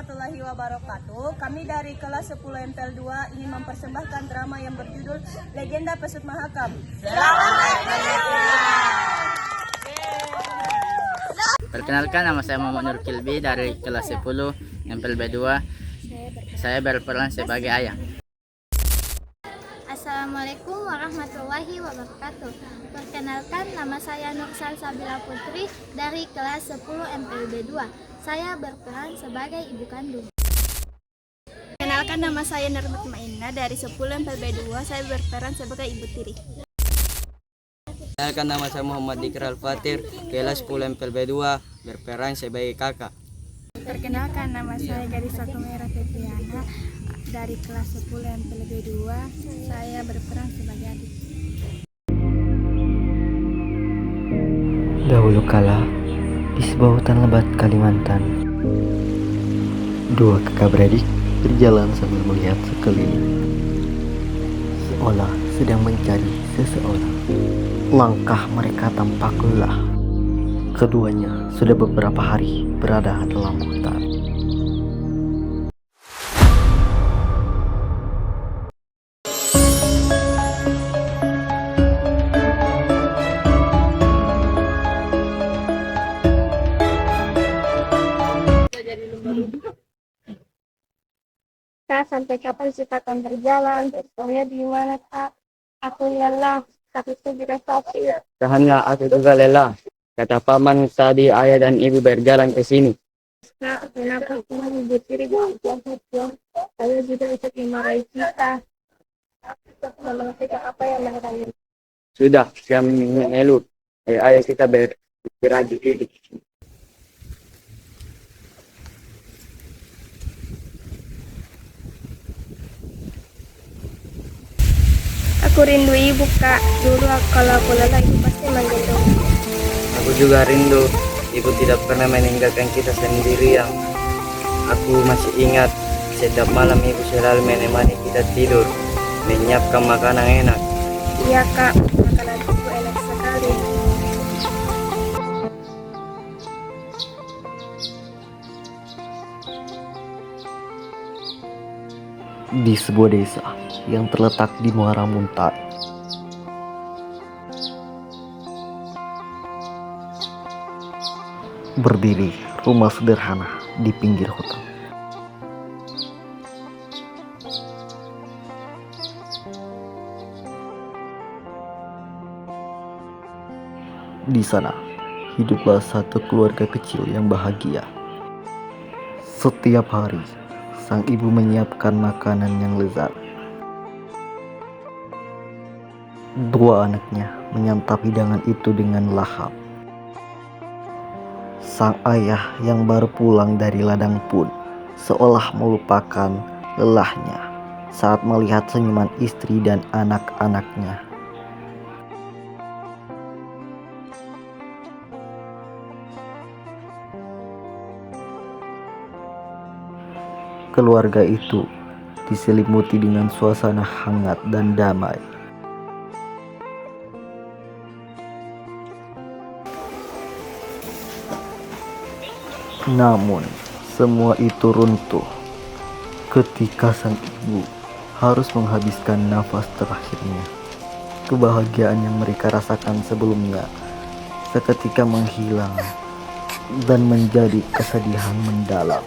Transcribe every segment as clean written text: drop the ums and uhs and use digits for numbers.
warahmatullahi wabarakatuh. Kami dari kelas 10 MPL 2 ingin mempersembahkan drama yang berjudul Legenda Pesut Mahakam. Perkenalkan, nama saya Muhammad Nur Kilbi dari kelas 10 MPL B2. Saya berperan sebagai ayah. Assalamualaikum warahmatullahi wabarakatuh. Perkenalkan, nama saya Nur Salsabila Putri dari kelas 10 MPLB 2. Saya berperan sebagai ibu kandung. Perkenalkan, nama saya Nurmat Maina dari 10 MPLB 2. Saya berperan sebagai ibu tiri. Perkenalkan, nama saya Muhammad Dikral Fatir, kelas 10 MPLB 2, berperan sebagai kakak. Perkenalkan, nama saya Gadis Merah Pepiana dari kelas 10 MPLB 2. Saya berperan sebagai adik. Dahulu kala, di sebuah hutan lebat Kalimantan, dua kakak beradik berjalan sambil melihat sekeliling, seolah sedang mencari seseorang. Langkah mereka tampak lelah. Keduanya sudah beberapa hari berada dalam hutan. Kak, sampai kapan kita akan berjalan? Terusnya di mana, Kak? Aku lelah, tapi itu juga sakit. Tahanlah, aku juga lelah. Kata paman tadi ayah dan ibu berjalan ke sini. Kak, kenapa cuma ibu tiri buang-buang? Saya juga ikut dimarahi kita. Memang kita apa yang mereka ini? Sudah, kami mengeluh. Ayah kita beradik ini. Aku rindu ibu, Kak. Dulu kalau aku lelah, ibu pasti menggendong. Aku juga rindu. Ibu tidak pernah meninggalkan kita sendirian. Aku masih ingat setiap malam ibu selalu menemani kita tidur, menyiapkan makanan enak. Iya, Kak. Makanan ibu enak sekali. Di sebuah desa yang terletak di Muara Muntai, berdiri rumah sederhana di pinggir hutan. Di sana hiduplah satu keluarga kecil yang bahagia. Setiap hari sang ibu menyiapkan makanan yang lezat. Dua anaknya menyantap hidangan itu dengan lahap. Sang ayah yang baru pulang dari ladang pun seolah melupakan lelahnya saat melihat senyuman istri dan anak-anaknya. Keluarga itu diselimuti dengan suasana hangat dan damai. Namun, semua itu runtuh ketika sang ibu harus menghabiskan nafas terakhirnya. Kebahagiaan yang mereka rasakan sebelumnya seketika menghilang dan menjadi kesedihan mendalam.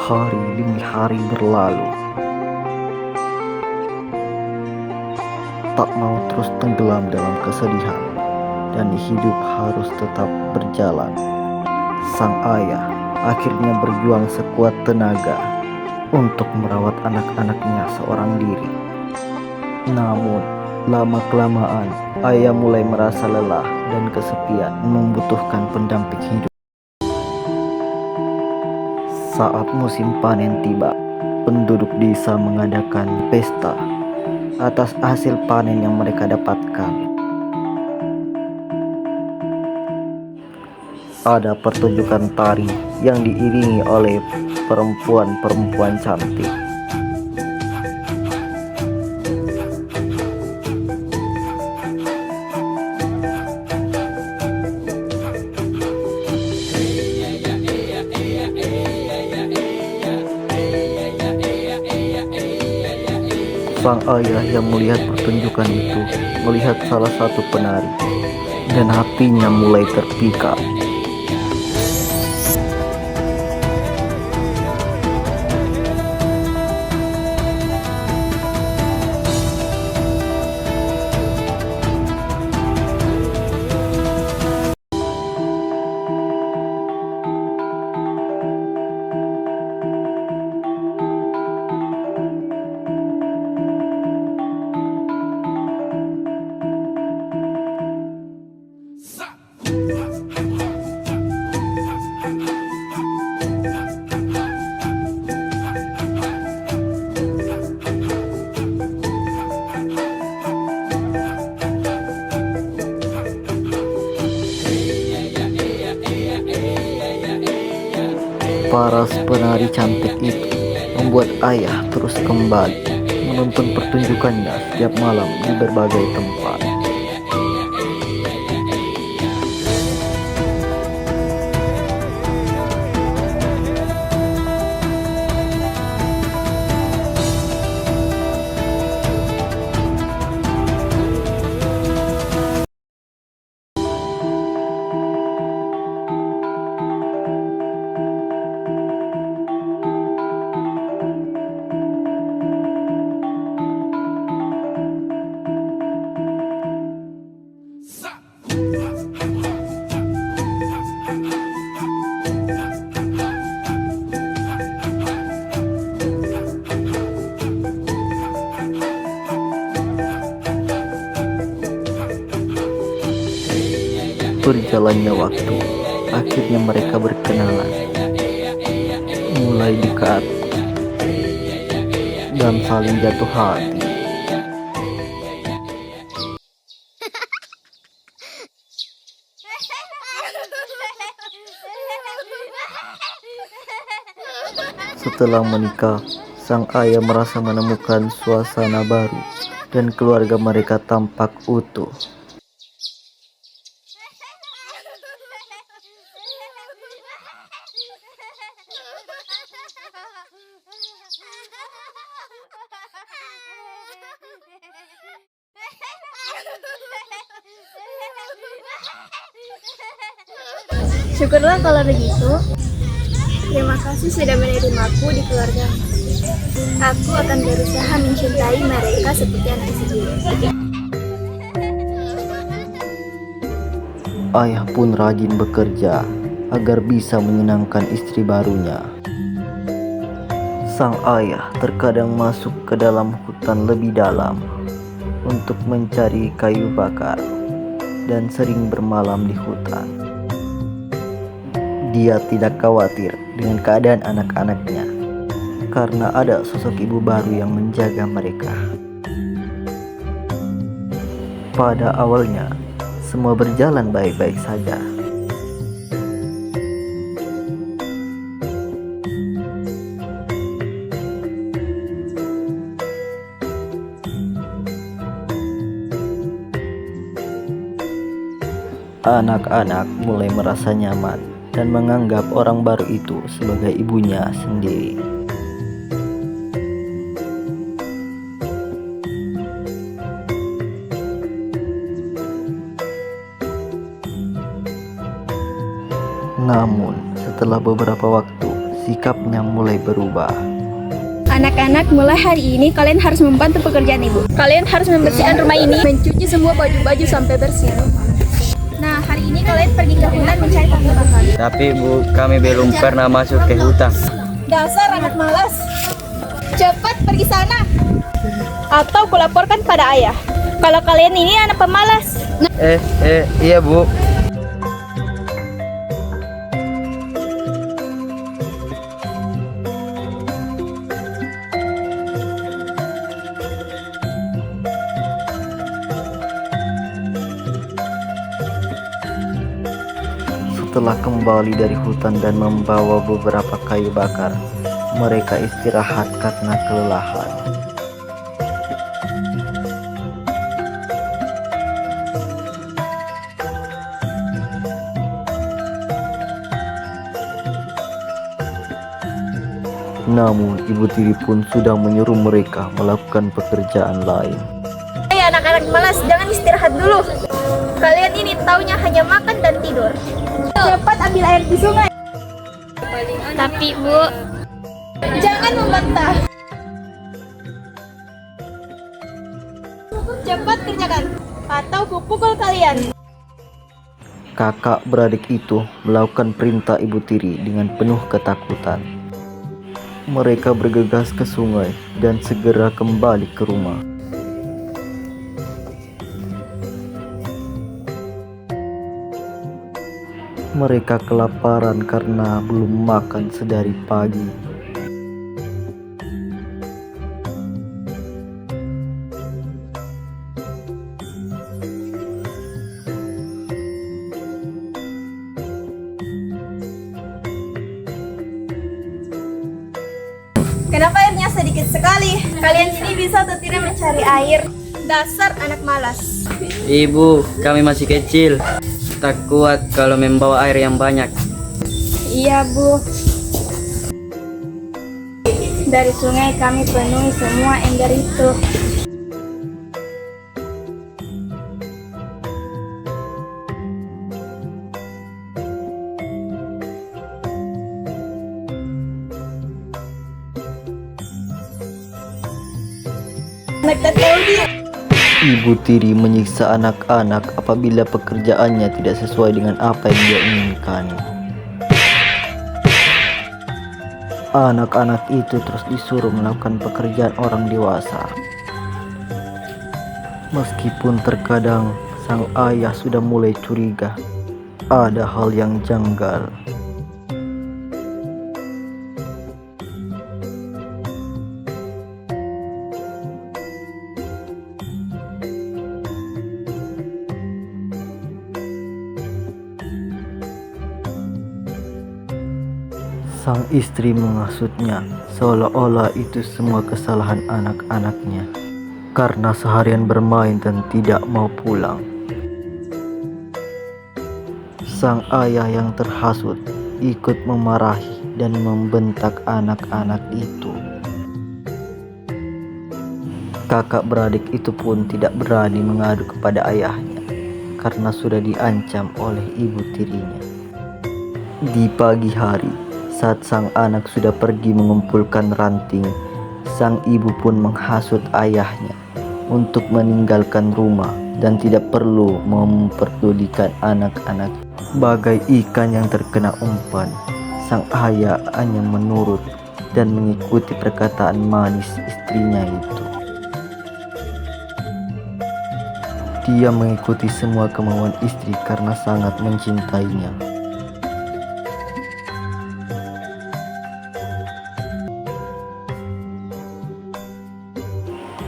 Hari demi hari berlalu, tak mau terus tenggelam dalam kesedihan, dan hidup harus tetap berjalan. Sang ayah akhirnya berjuang sekuat tenaga untuk merawat anak-anaknya seorang diri. Namun, lama-kelamaan ayah mulai merasa lelah dan kesepian, membutuhkan pendamping hidup. Saat musim panen tiba, penduduk desa mengadakan pesta atas hasil panen yang mereka dapatkan. Ada pertunjukan tari yang diiringi oleh perempuan-perempuan cantik. Sang ayah yang melihat pertunjukan itu melihat salah satu penari dan hatinya mulai terpikat. Paras penari cantik itu membuat ayah terus kembali menonton pertunjukannya setiap malam di berbagai tempat. Berjalannya waktu, akhirnya mereka berkenalan, mulai dekat, dan saling jatuh hati. Setelah menikah, sang ayah merasa menemukan suasana baru dan keluarga mereka tampak utuh. Syukurlah kalau begitu. Terima kasih sudah menerimaku di keluarga. Aku akan berusaha mencintai mereka seperti anak sendiri. Ayah pun rajin bekerja agar bisa menyenangkan istri barunya. Sang ayah terkadang masuk ke dalam hutan lebih dalam untuk mencari kayu bakar dan sering bermalam di hutan. Dia tidak khawatir dengan keadaan anak-anaknya karena ada sosok ibu baru yang menjaga mereka. Pada awalnya, semua berjalan baik-baik saja. Anak-anak mulai merasa nyaman dan menganggap orang baru itu sebagai ibunya sendiri. Namun, setelah beberapa waktu, sikapnya mulai berubah. Anak-anak, mulai hari ini kalian harus membantu pekerjaan ibu. Kalian harus membersihkan rumah ini, mencuci semua baju-baju sampai bersih. Nah, hari ini kalian pergi ke hutan mencari kayu bakar. Tapi Bu, kami belum pernah masuk ke hutan. Dasar anak malas. Cepat pergi sana. Atau kulaporkan pada ayah. Kalau kalian ini anak pemalas. Iya Bu. Setelah kembali dari hutan dan membawa beberapa kayu bakar, mereka istirahat karena kelelahan. Namun ibu tiri pun sudah menyuruh mereka melakukan pekerjaan lain. Hei anak-anak malas, jangan istirahat dulu. Kalian ini taunya hanya makan dan tidur. Cepat ambil air di sungai. Tapi Bu, Jangan membantah. Cepat kerjakan, atau kupukul kalian. Kakak beradik itu melakukan perintah ibu tiri dengan penuh ketakutan. Mereka bergegas ke sungai dan segera kembali ke rumah. Mereka kelaparan karena belum makan sedari pagi. Kenapa airnya sedikit sekali? Kalian ini bisa atau tidak mencari air? Dasar anak malas. Ibu, kami masih kecil. Tak kuat kalau membawa air yang banyak. Iya Bu. Dari sungai kami penuhi semua ember itu. Anak tadi. Ibu tiri menyiksa anak-anak apabila pekerjaannya tidak sesuai dengan apa yang dia inginkan. Anak-anak itu terus disuruh melakukan pekerjaan orang dewasa. Meskipun terkadang sang ayah sudah mulai curiga, ada hal yang janggal. Sang istri menghasutnya seolah-olah itu semua kesalahan anak-anaknya karena seharian bermain dan tidak mau pulang. Sang ayah yang terhasut ikut memarahi dan membentak anak-anak itu. Kakak beradik itu pun tidak berani mengadu kepada ayahnya karena sudah diancam oleh ibu tirinya. Di pagi hari, saat sang anak sudah pergi mengumpulkan ranting, sang ibu pun menghasut ayahnya untuk meninggalkan rumah dan tidak perlu memperdulikan anak-anak. Bagai ikan yang terkena umpan, sang ayah hanya menurut dan mengikuti perkataan manis istrinya itu. Dia mengikuti semua kemauan istri karena sangat mencintainya.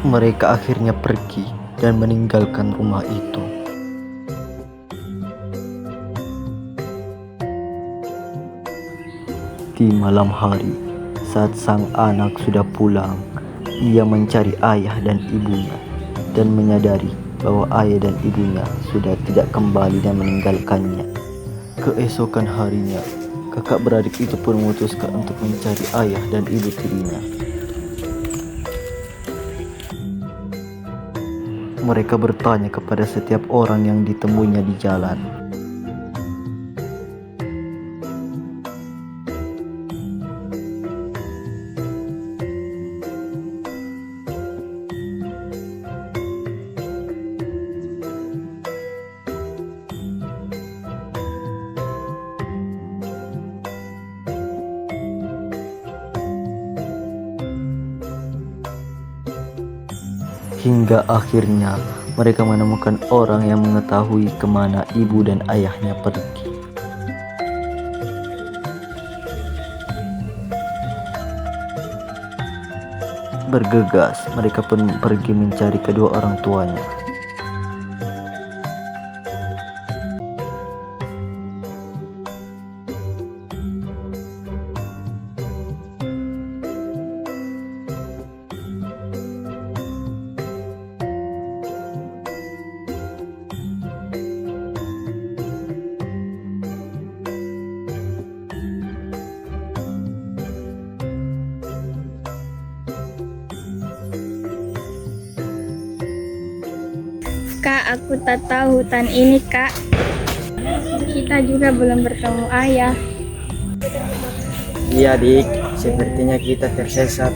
Mereka akhirnya pergi dan meninggalkan rumah itu. Di malam hari, saat sang anak sudah pulang, ia mencari ayah dan ibunya dan menyadari bahwa ayah dan ibunya sudah tidak kembali dan meninggalkannya. Keesokan harinya, kakak beradik itu pun memutuskan untuk mencari ayah dan ibu tirinya. Mereka bertanya kepada setiap orang yang ditemuinya di jalan. Hingga akhirnya mereka menemukan orang yang mengetahui kemana ibu dan ayahnya pergi. Bergegas, mereka pun pergi mencari kedua orang tuanya. Kak, aku tak tahu hutan ini, Kak. Kita juga belum bertemu ayah. Iya dik, sepertinya kita tersesat.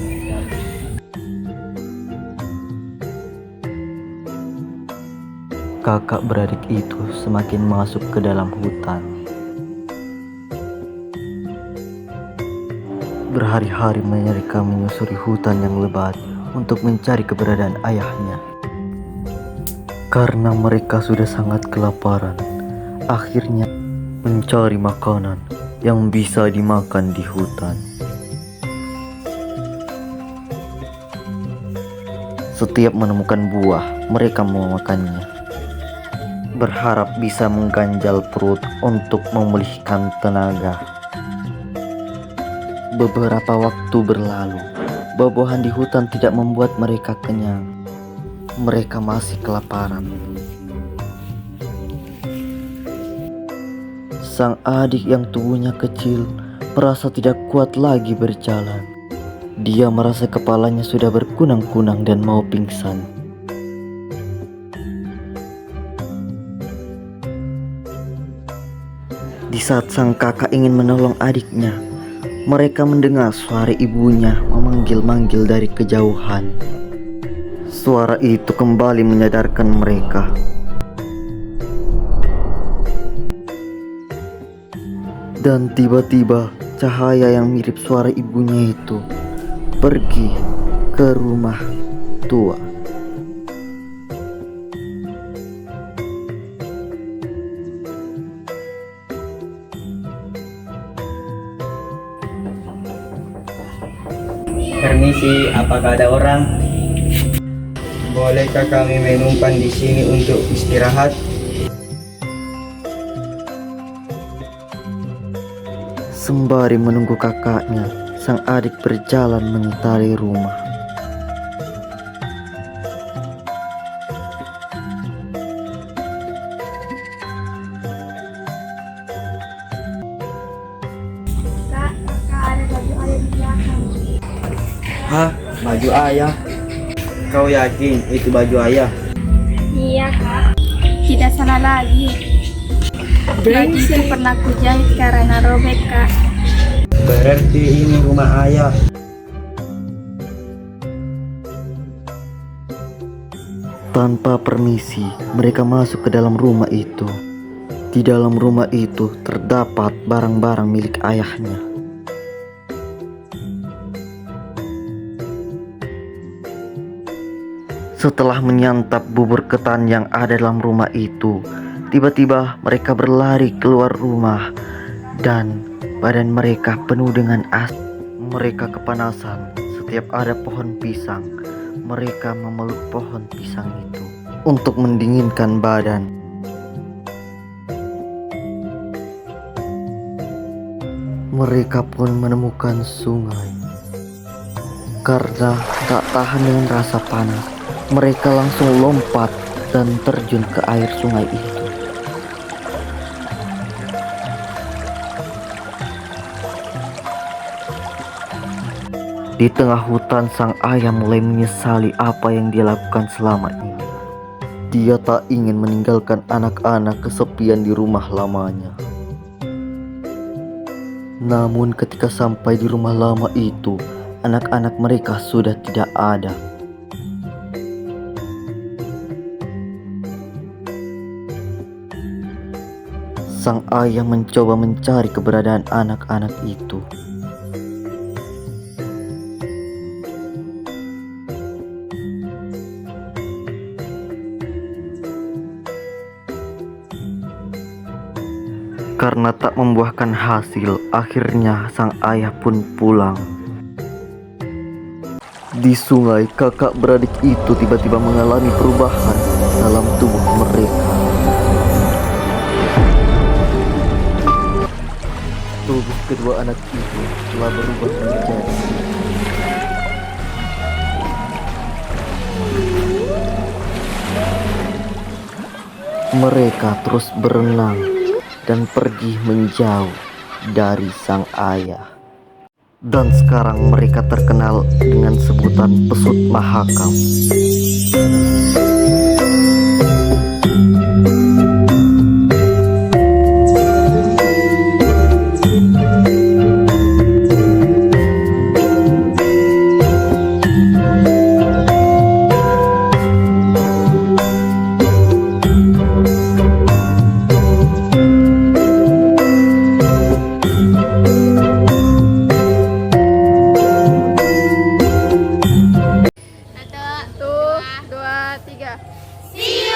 Kakak beradik itu semakin masuk ke dalam hutan. Berhari-hari mereka menyusuri hutan yang lebat untuk mencari keberadaan ayahnya. Karena mereka sudah sangat kelaparan, akhirnya mencari makanan yang bisa dimakan di hutan. Setiap menemukan buah, mereka memakannya, berharap bisa mengganjal perut untuk memulihkan tenaga. Beberapa waktu berlalu, buah-buahan di hutan tidak membuat mereka kenyang. Mereka masih kelaparan. Sang adik yang tubuhnya kecil merasa tidak kuat lagi berjalan. Dia merasa kepalanya sudah berkunang-kunang dan mau pingsan. Di saat sang kakak ingin menolong adiknya, mereka mendengar suara ibunya memanggil-manggil dari kejauhan. Suara itu kembali menyadarkan mereka. Dan tiba-tiba cahaya yang mirip suara ibunya itu pergi ke rumah tua. Permisi, apakah ada orang? Bolehkah kami menumpang di sini untuk istirahat? Sembari menunggu kakaknya, sang adik berjalan mengitari rumah. Kak, ada baju ayah di belakang. Hah? Baju ayah? Kau yakin itu baju ayah? Iya, Kak. Tidak salah lagi. Baju itu pernah kujahit karena robek, Kak. Berarti ini rumah ayah. Tanpa permisi, mereka masuk ke dalam rumah itu. Di dalam rumah itu terdapat barang-barang milik ayahnya. Setelah menyantap bubur ketan yang ada dalam rumah itu, tiba-tiba mereka berlari keluar rumah dan badan mereka penuh dengan asap. Mereka kepanasan. Setiap ada pohon pisang, mereka memeluk pohon pisang itu untuk mendinginkan badan. Mereka pun menemukan sungai. Karena tak tahan dengan rasa panas, mereka langsung lompat dan terjun ke air sungai itu. Di tengah hutan, sang ayah mulai menyesali apa yang dia lakukan selama ini. Dia tak ingin meninggalkan anak-anak kesepian di rumah lamanya. Namun ketika sampai di rumah lama itu, anak-anak mereka sudah tidak ada. Sang ayah mencoba mencari keberadaan anak-anak itu. Karena tak membuahkan hasil, akhirnya sang ayah pun pulang. Di sungai, kakak beradik itu tiba-tiba mengalami perubahan dalam tubuh mereka. Tubuh kedua anak itu telah berubah menjadi mereka terus berenang dan pergi menjauh dari sang ayah. Dan sekarang mereka terkenal dengan sebutan pesut Mahakam. 3. See you